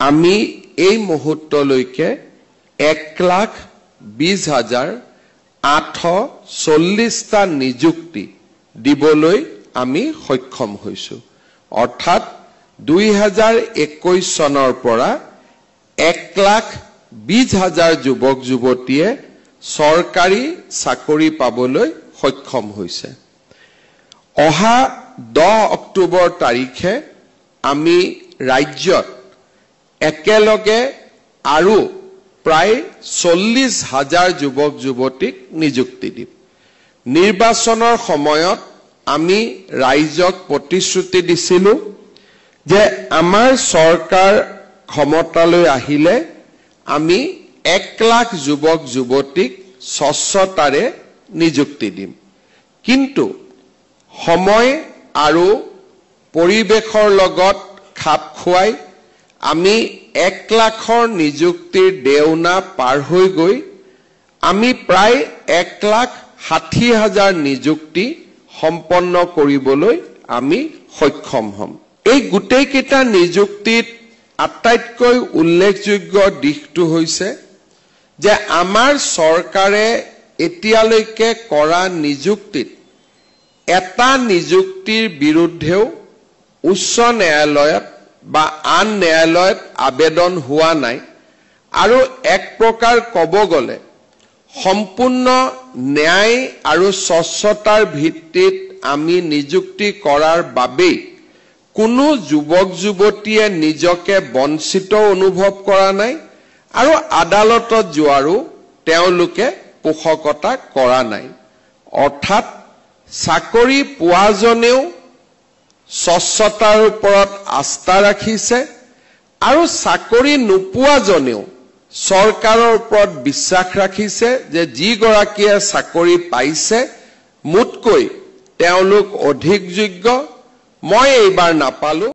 আমি এই মুহূৰ্তলৈকে 1,20,840টা নিযুক্তি দিবলৈ আমি সক্ষম হৈছো। অৰ্থাৎ 2021 চনৰ পৰা 1,20,000 যুৱক যুৱতীয়ে চৰকাৰী চাকৰি পাবলৈ সক্ষম হৈছে। অহা 10 অক্টোবৰ তাৰিখে আমি ৰাজ্যত একেলগে আৰু প্ৰায় 40,000 যুৱক যুৱতীক নিযুক্তি দিম। নিৰ্বাচনৰ সময়ত আমি ৰাইজক প্ৰতিশ্ৰুতি দিছিলো যে আমাৰ চৰকাৰ ক্ষমতালৈ আহিলে আমি 1,00,000 যুৱক যুৱতীক স্বচ্ছতাৰে নিযুক্তি দিম। কিন্তু সময় আৰু পৰিৱেশৰ লগত খাপ খুৱাই আমি 1,00,000ৰ নিযুক্তিৰ দেওনা পাৰ হৈ গৈ আমি প্ৰায় 1,60,000 নিযুক্তি সম্পন্ন কৰিবলৈ আমি সক্ষম হম। এই গোটেইকেইটা নিযুক্তিত আটাইতকৈ উল্লেখযোগ্য দিশটো হৈছে যে আমাৰ চৰকাৰে এতিয়ালৈকে কৰা নিযুক্তিত এটা নিযুক্তিৰ বিৰুদ্ধেও উচ্চ ন্যায়ালয়ত বা আন ন্যায়ালয়ত আবেদন হোৱা নাই আৰু এক প্ৰকাৰ ক'ব গ'লে সম্পূৰ্ণ ন্যায় আৰু স্বচ্ছতাৰ ভিত্তিত আমি নিযুক্তি কৰাৰ বাবেই কোনো যুৱক যুৱতীয়ে নিজকে বঞ্চিত অনুভৱ কৰা নাই আৰু আদালতত যোৱাৰো তেওঁলোকে পোষকতা কৰা নাই। অৰ্থাৎ চাকৰি পোৱাজনেও স্বচ্ছতাৰ ওপৰত আস্থা ৰাখিছে আৰু চাকৰি নোপোৱাজনেও চৰকাৰৰ ওপৰত বিশ্বাস ৰাখিছে যে যিগৰাকীয়ে চাকৰি পাইছে মোতকৈ তেওঁলোক অধিক যোগ্য, মই এইবাৰ নাপালো।